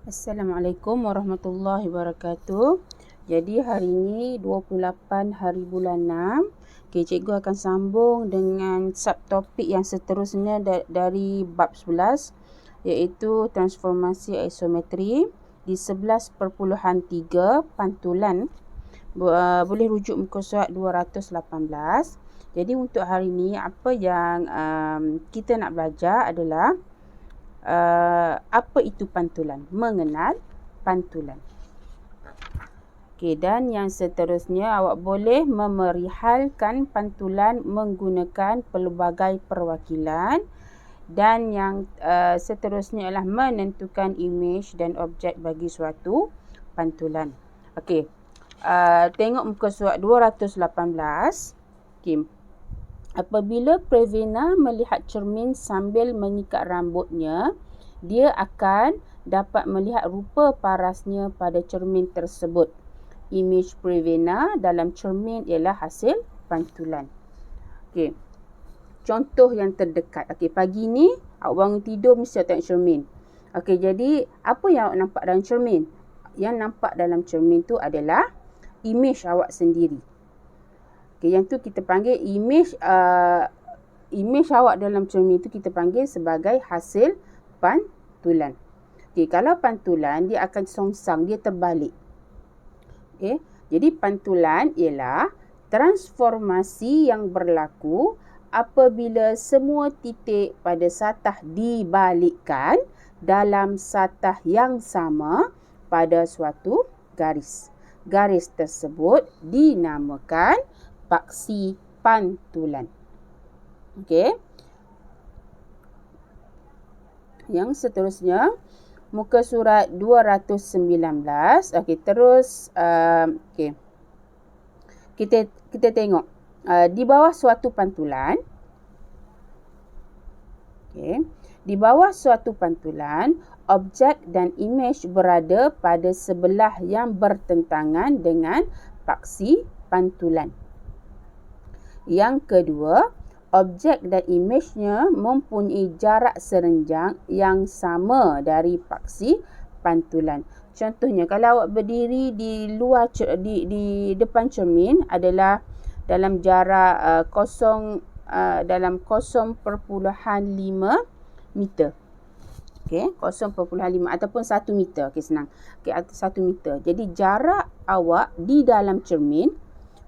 Assalamualaikum warahmatullahi wabarakatuh. Jadi hari ini 28 hari bulan 6. Cikgu akan sambung dengan subtopik yang seterusnya dari bab 11 iaitu transformasi isometri di 11.3 pantulan. Boleh rujuk muka surat 218. Jadi untuk hari ini apa yang kita nak belajar adalah apa itu pantulan, mengenal pantulan. Okey, dan yang seterusnya awak boleh memerihalkan pantulan menggunakan pelbagai perwakilan, dan yang seterusnya ialah menentukan imej dan objek bagi suatu pantulan. Okey, tengok muka surat 218. Okey. Apabila Pravina melihat cermin sambil mengikat rambutnya, dia akan dapat melihat rupa parasnya pada cermin tersebut. Imej Pravina dalam cermin ialah hasil pantulan. Okey. Contoh yang terdekat. Okey, pagi ni awak bangun tidur mesti awak tengok cermin. Okey, jadi apa yang awak nampak dalam cermin? Yang nampak dalam cermin tu adalah imej awak sendiri. Okay, yang tu kita panggil imej awak dalam cermin tu kita panggil sebagai hasil pantulan. Okay, kalau pantulan dia akan songsang, dia terbalik. Okay, jadi pantulan ialah transformasi yang berlaku apabila semua titik pada satah dibalikkan dalam satah yang sama pada suatu garis. Garis tersebut dinamakan paksi pantulan. Okey. Yang seterusnya muka surat 219. Okey, terus okey. Kita tengok di bawah suatu pantulan. Okey. Di bawah suatu pantulan, objek dan imej berada pada sebelah yang bertentangan dengan paksi pantulan. Yang kedua, objek dan imejnya mempunyai jarak serenjang yang sama dari paksi pantulan. Contohnya, kalau awak berdiri di luar di depan cermin adalah dalam jarak dalam 0.5 meter. Okey, 0.5 ataupun 1 meter. Okey, senang. Okey, 1 meter. Jadi jarak awak di dalam cermin,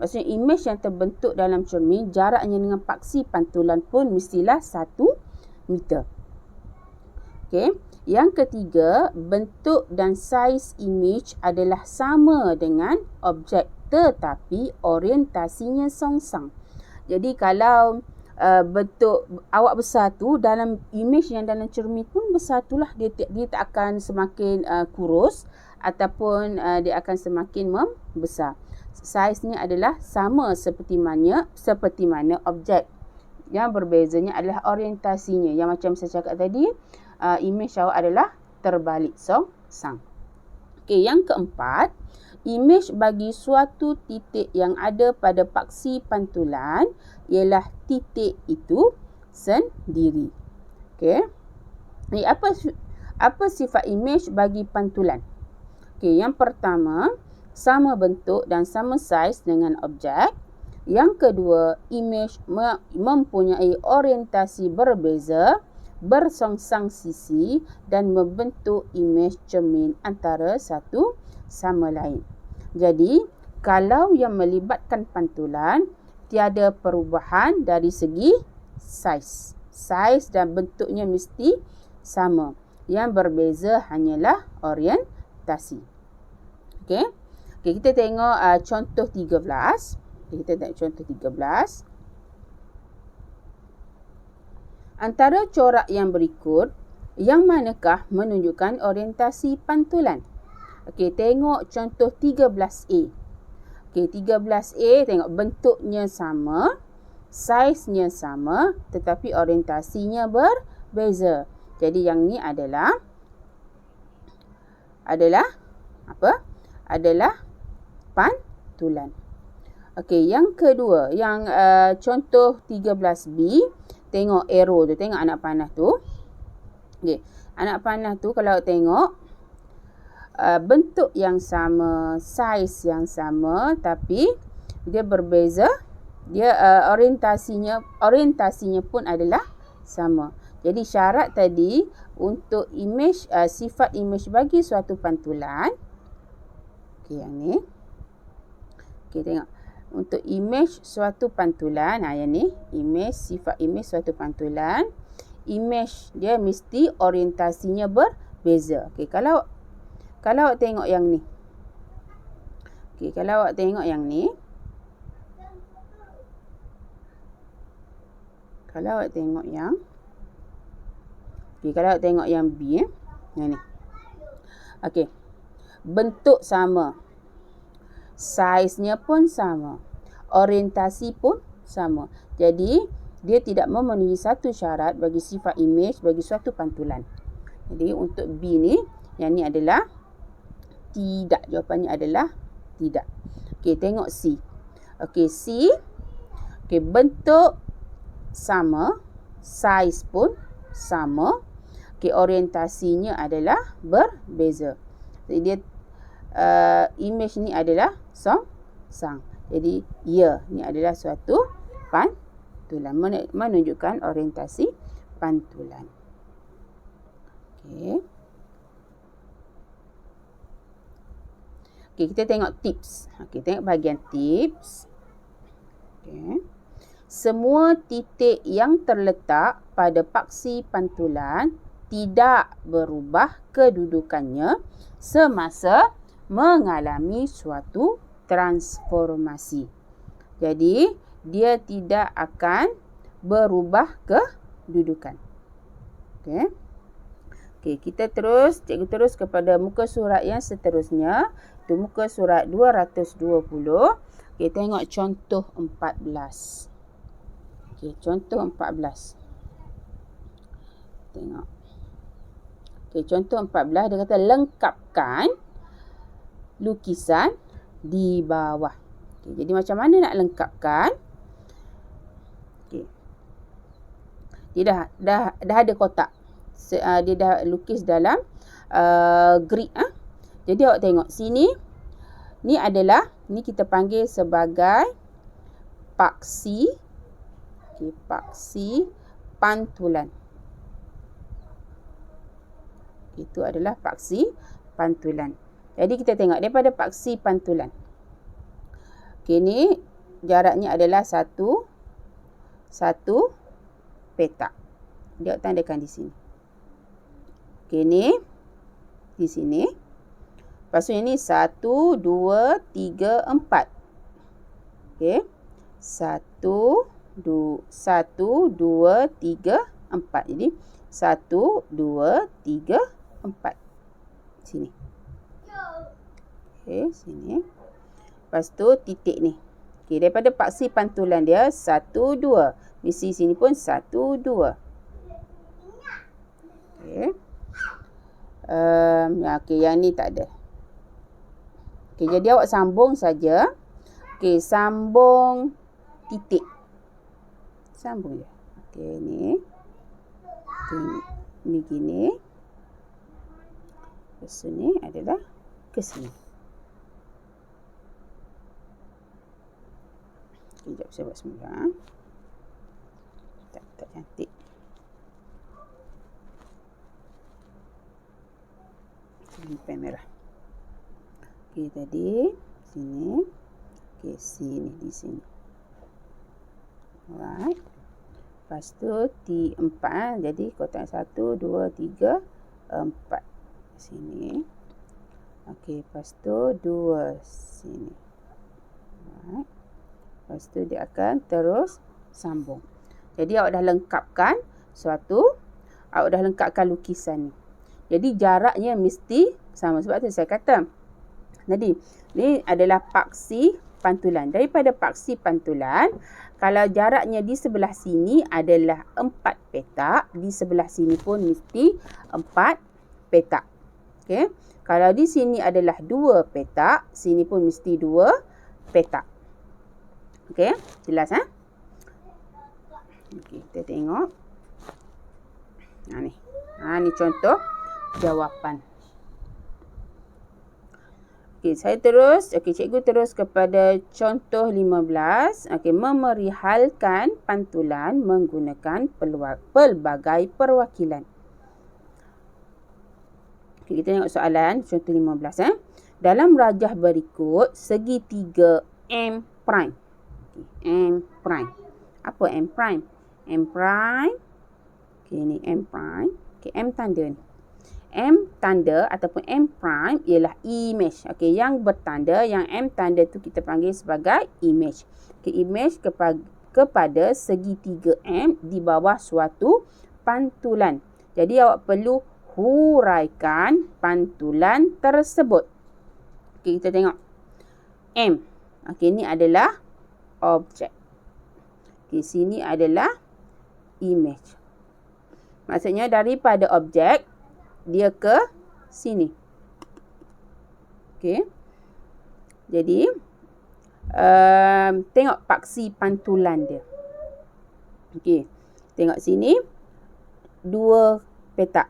maksudnya imej yang terbentuk dalam cermin, jaraknya dengan paksi pantulan pun mestilah 1 meter. Okey. Yang ketiga, bentuk dan saiz imej adalah sama dengan objek tetapi orientasinya songsang. Jadi kalau bentuk awak besar tu, dalam imej yang dalam cermin pun besar tu lah, dia tak akan semakin kurus ataupun dia akan semakin membesar. Saiznya adalah sama seperti mana objek. Yang berbezanya adalah orientasinya. Yang macam saya cakap tadi, imej awak adalah terbalik songsang. Okey, yang keempat, imej bagi suatu titik yang ada pada paksi pantulan ialah titik itu sendiri. Okey. Ni apa sifat imej bagi pantulan? Okey, yang pertama, sama bentuk dan sama saiz dengan objek. Yang kedua, imej mempunyai orientasi berbeza, bersongsang sisi dan membentuk imej cermin antara satu sama lain. Jadi, kalau yang melibatkan pantulan, tiada perubahan dari segi saiz. Saiz dan bentuknya mesti sama. Yang berbeza hanyalah orientasi. Okey. Okey, kita tengok contoh 13. Kita tengok contoh 13. Antara corak yang berikut, yang manakah menunjukkan orientasi pantulan? Okey, tengok contoh 13A. Okey, 13A, tengok bentuknya sama, saiznya sama, tetapi orientasinya berbeza. Jadi yang ni adalah apa? Adalah pantulan. Okey, yang kedua, yang contoh 13B, tengok arrow tu, tengok anak panah tu. Okey, anak panah tu kalau tengok bentuk yang sama, saiz yang sama, tapi dia berbeza. Dia orientasinya pun adalah sama. Jadi syarat tadi untuk imej, sifat imej bagi suatu pantulan. Okey, yang ni. Okey, tengok. Untuk imej suatu pantulan, yang ni, sifat imej suatu pantulan. Imej dia mesti orientasinya berbeza. Okey, kalau awak tengok yang ni. Okey, kalau awak tengok yang ni. Kalau awak tengok yang B, yang ni. Okey. Bentuk sama. Saiznya pun sama. Orientasi pun sama. Jadi, dia tidak memenuhi satu syarat bagi sifat imej bagi suatu pantulan. Jadi, untuk B ni, yang ni adalah tidak. Jawapannya adalah tidak. Okey, tengok C. Okey, C. Okey, bentuk sama, saiz pun sama. Okey, orientasinya adalah berbeza. Jadi dia imej ni adalah sang. Jadi ya, ni adalah suatu pantulan, menunjukkan orientasi pantulan. Okey. Okey, kita tengok tips. Okey, tengok bahagian tips. Okey. Semua titik yang terletak pada paksi pantulan tidak berubah kedudukannya semasa mengalami suatu transformasi. Jadi, dia tidak akan berubah kedudukan. Okey. Okey, cikgu terus kepada muka surat yang seterusnya. Itu muka surat 220. Okey, tengok contoh 14. Okey, contoh 14. Tengok. Okey, contoh 14 dia kata lengkapkan lukisan di bawah. Okey, jadi macam mana nak lengkapkan? Okey. Dia dah ada kotak. Dia dah lukis dalam grid. Jadi awak tengok sini. Ni kita panggil sebagai paksi. Okey, paksi pantulan. Itu adalah paksi pantulan. Jadi kita tengok daripada paksi pantulan. Okey, ni jaraknya adalah satu petak. Dia tandakan di sini. Okey, ni di sini. Lepas tu ini 1, 2, 3, 4. Okey. 1, 2, 3, 4. Jadi 1, 2, 3, 4. Sini. Okey, sini. Lepas tu titik ni. Okey, daripada paksi pantulan dia 1, 2. Mesti sini pun 1, 2. Okey. Okey, yang ni tak ada. Okey, jadi awak sambung saja. Okey, sambung titik. Sambung je. Okey, ni. Ni gini. Lepas ni adalah ke sini. Sekejap saya buat semula. Tak cantik. Ini pen merah. Okey, tadi sini. Okey, sini di sini. Alright. Lepas tu T4. Jadi kotak 1, 2, 3, 4. Sini. Okey, lepas tu 2 sini. Alright. Lepas tu dia akan terus sambung. Jadi awak dah lengkapkan awak dah lengkapkan lukisan ni. Jadi jaraknya mesti sama. Sebab tu saya kata tadi, ni adalah paksi pantulan. Daripada paksi pantulan, kalau jaraknya di sebelah sini adalah 4 petak, di sebelah sini pun mesti 4 petak. Okey. Kalau di sini adalah 2 petak, sini pun mesti 2 petak. Okey, jelas Okey, kita tengok. Ni. Ni contoh jawapan. Okey, saya terus. Okey, cikgu terus kepada contoh 15. Okey, memerihalkan pantulan menggunakan pelbagai perwakilan. Okey, kita tengok soalan contoh 15. Dalam rajah berikut, segitiga M prime. Okay, M prime. Apa M prime? M prime. Okey, ni M prime. Okey, M tanda ni. M tanda ataupun M prime ialah image. Okey, yang bertanda, yang M tanda tu kita panggil sebagai image. Okey, image kepada segitiga M di bawah suatu pantulan. Jadi awak perlu huraikan pantulan tersebut. Okey, kita tengok. M. Okey, ini adalah objek. Okey, sini adalah image. Maksudnya daripada objek dia ke sini. Okey. Jadi tengok paksi pantulan dia. Okey. Tengok sini 2 petak.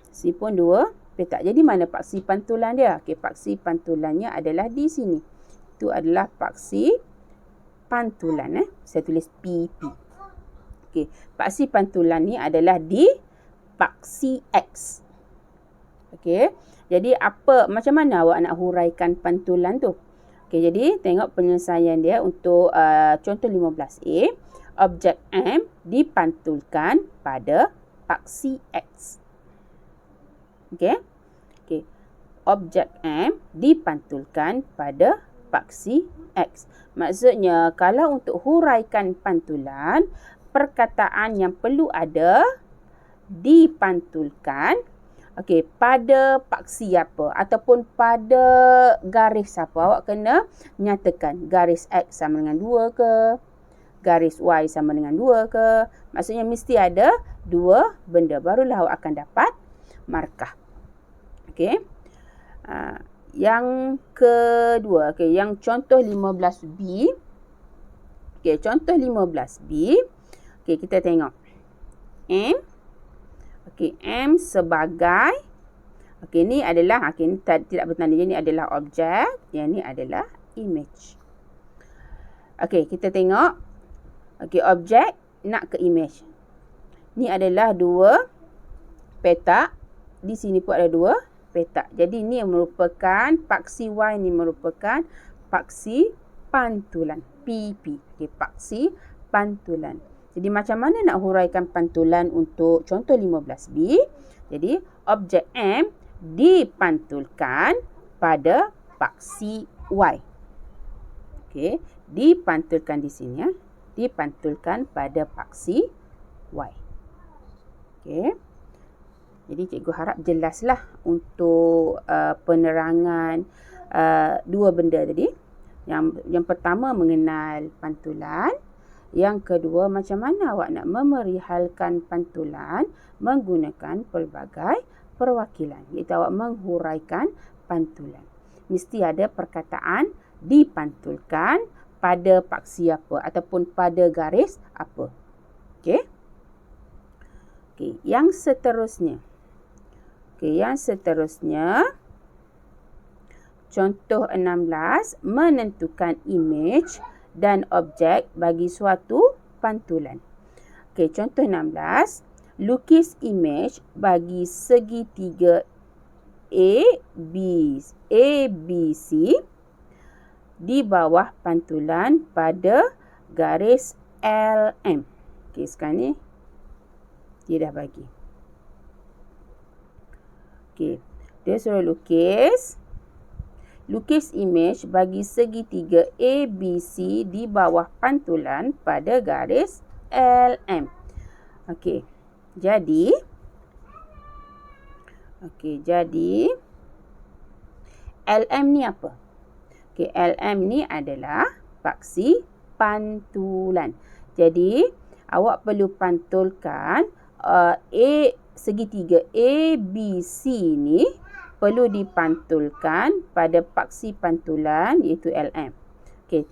Sini pun 2 petak. Jadi mana paksi pantulan dia? Okey, paksi pantulannya adalah di sini. Itu adalah paksi pantulan. Saya tulis PP. Okey, paksi pantulan ni adalah di paksi X. Okey, jadi macam mana awak nak huraikan pantulan tu? Okey, jadi tengok penyelesaian dia untuk contoh 15A. Objek M dipantulkan pada paksi X. Okey. Okey. Objek M dipantulkan pada paksi X. Maksudnya kalau untuk huraikan pantulan, perkataan yang perlu ada dipantulkan pada paksi apa ataupun pada garis apa. Awak kena nyatakan garis X sama dengan 2 ke, garis Y sama dengan 2 ke. Maksudnya mesti ada 2 benda, barulah awak akan dapat markah. Okey. Yang kedua, yang contoh 15B. Okey, contoh 15B. Okey, kita tengok. M. Okey, M sebagai, okey, ni adalah, ni tidak bertanda, ini adalah objek, yang ni adalah image. Okey, kita tengok. Okey, objek nak ke image. Ni adalah 2 petak. Di sini pun ada 2 petak. Jadi ni merupakan paksi Y, ni merupakan paksi pantulan. PP. Okey, paksi pantulan. Jadi macam mana nak huraikan pantulan untuk contoh 15B? Jadi objek M dipantulkan pada paksi Y. Okey, dipantulkan di sini ya. Dipantulkan pada paksi Y. Okey. Jadi cikgu harap jelaslah untuk penerangan 2 benda tadi. Yang pertama mengenal pantulan. Yang kedua, macam mana awak nak memerihalkan pantulan menggunakan pelbagai perwakilan. Iaitu awak menghuraikan pantulan. Mesti ada perkataan dipantulkan pada paksi apa ataupun pada garis apa. Okey. Okey, yang seterusnya. Okey, yang seterusnya. Contoh 16, menentukan image dan objek bagi suatu pantulan. Okey, contoh 16, lukis image bagi segitiga ABC di bawah pantulan pada garis LM. Okey, sekarang ni dia dah bagi. Okey, dia suruh lukis image bagi segitiga ABC di bawah pantulan pada garis LM. Okey. Jadi LM ni apa? Okey, LM ni adalah paksi pantulan. Jadi awak perlu pantulkan segitiga ABC ni perlu dipantulkan pada paksi pantulan iaitu LM. Okey,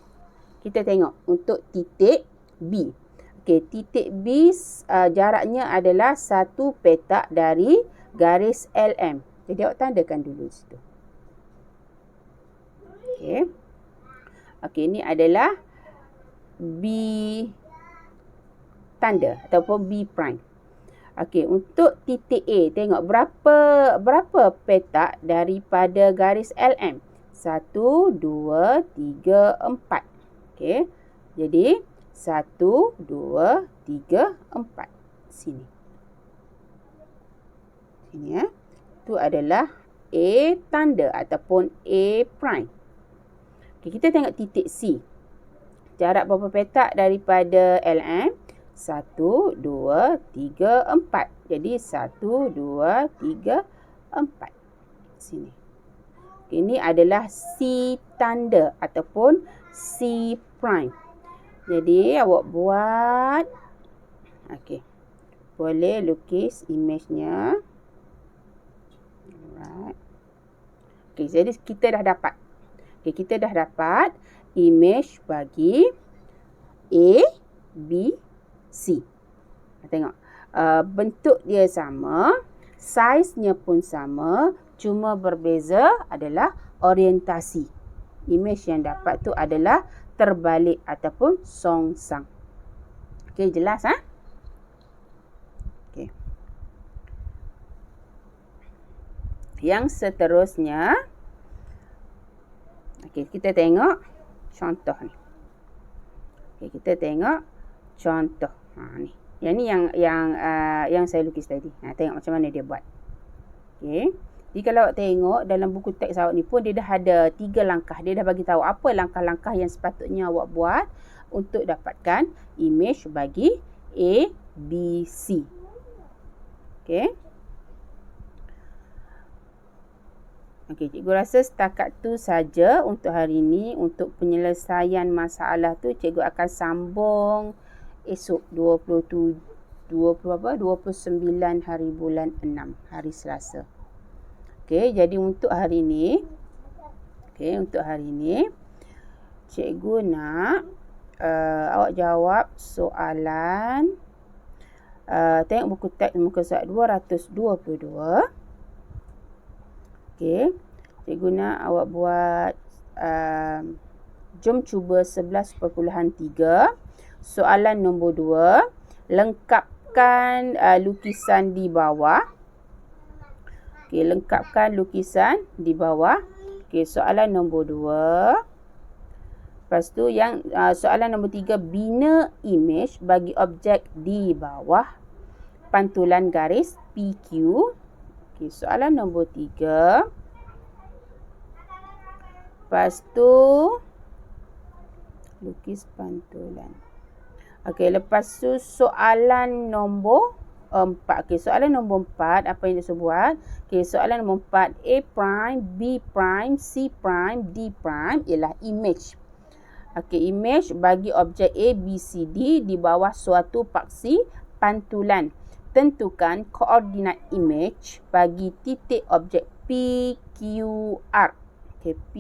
kita tengok untuk titik B. Okey, titik B jaraknya adalah 1 petak dari garis LM. Jadi awak tandakan dulu situ. Okey. Okey, ini adalah B tanda ataupun B prime. Okey, untuk titik A, tengok berapa petak daripada garis LM? 1, 2, 3, 4. Okey. Jadi 1, 2, 3, 4. Sini. Sini ya. Itu adalah A tanda ataupun A prime. Okey, kita tengok titik C. Jarak berapa petak daripada LM? 1, 2, 3, 4. Jadi 1, 2, 3, 4. Sini. Ini adalah C tanda ataupun C prime. Jadi awak buat. Okey. Boleh lukis imejnya. Alright. Okey, jadi kita dah dapat. Okey, kita dah dapat imej bagi A, B, C. Tengok. Bentuk dia sama, saiznya pun sama, cuma berbeza adalah orientasi. Imej yang dapat tu adalah terbalik ataupun songsang. Okey, jelas ha? Okey. Yang seterusnya, okey, kita tengok contoh ni. Okey, kita tengok contoh. Ni. Yang ni yang saya lukis tadi. Tengok macam mana dia buat. Okey. Jadi kalau awak tengok dalam buku teks awak ni pun dia dah ada 3 langkah. Dia dah bagi tahu apa langkah-langkah yang sepatutnya awak buat untuk dapatkan imej bagi A, B, C. Okey. Okey, cikgu rasa setakat tu saja untuk hari ini. Untuk penyelesaian masalah tu cikgu akan sambung esok 29 hari bulan 6, hari Selasa. Okey, jadi untuk hari ini, cikgu nak awak jawab soalan. Tengok buku teks muka surat 222. Okey, cikgu nak awak buat jom cuba 11.3. Soalan nombor 2, lengkapkan lukisan di bawah. Okey, lengkapkan lukisan di bawah. Okey, soalan nombor 2. Lepas tu yang soalan nombor 3, bina imej bagi objek di bawah pantulan garis PQ. Okey, soalan nombor 3. Lepas tu lukis pantulan. Okey, lepas tu soalan nombor 4. Okey, soalan nombor 4 apa yang dia suruh buat? Okey, soalan nombor 4, A prime, B prime, C prime, D prime ialah imej. Okey, imej bagi objek A, B, C, D di bawah suatu paksi pantulan. Tentukan koordinat imej bagi titik objek P, Q, R. Okey, P,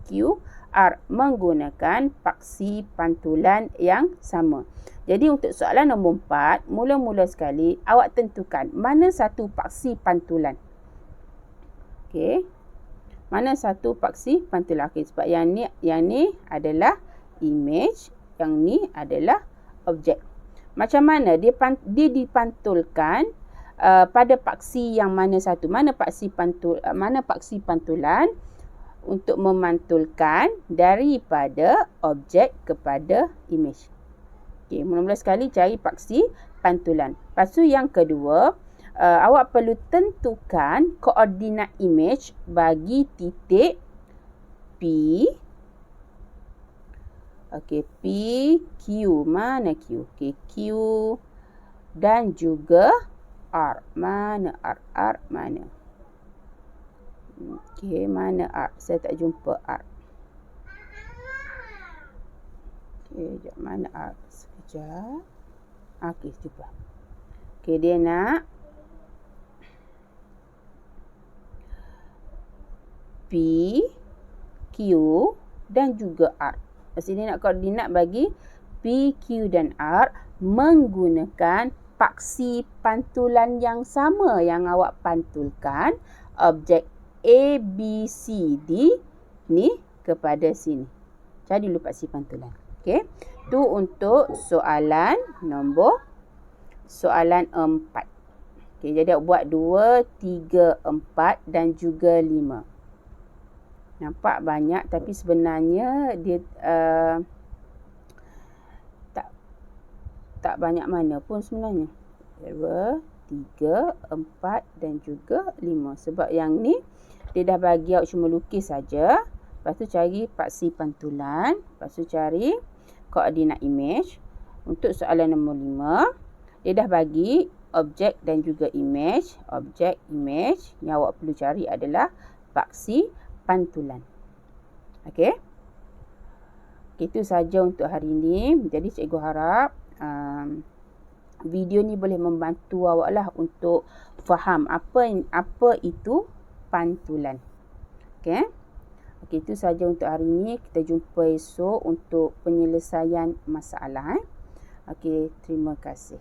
Q, R menggunakan paksi pantulan yang sama. Jadi untuk soalan nombor 4, mula-mula sekali awak tentukan mana satu paksi pantulan. Okey. Mana satu paksi pantulan. Okey, sebab yang ni adalah imej, yang ni adalah objek. Macam mana dia dipantulkan pada paksi yang mana satu? Mana paksi pantulan untuk memantulkan daripada objek kepada imej. Okey, mula-mula sekali cari paksi pantulan. Lepas tu yang kedua, awak perlu tentukan koordinat imej bagi titik P. Okey, P, Q. Mana Q? Okey, Q dan juga R. Mana R? R mana? Okey, mana R? Saya tak jumpa R. Okey, sekejap. Mana R? Sekejap. Okey, jumpa. Okey, dia nak P, Q dan juga R. Sini nak koordinat bagi P, Q dan R menggunakan paksi pantulan yang sama yang awak pantulkan objek A, B, C, D ni kepada sini. Cari dulu paksi pantulan. Okey. Tu untuk soalan 4. Okey, jadi buat 2, 3, 4 dan juga 5. Nampak banyak tapi sebenarnya dia tak banyak mana pun sebenarnya. 2, 3, 4 dan juga 5. Sebab yang ni dia dah bagi awak cuma lukis saja. Lepas tu cari paksi pantulan. Lepas tu cari koordinat imej. Untuk soalan nombor 5, dia dah bagi objek dan juga imej. Objek, imej. Yang awak perlu cari adalah paksi pantulan. Okey. Itu saja untuk hari ini. Jadi cikgu harap video ni boleh membantu awak lah untuk faham apa itu pantulan. Okey. Okey, itu saja untuk hari ini. Kita jumpa esok untuk penyelesaian masalah. Okey, terima kasih.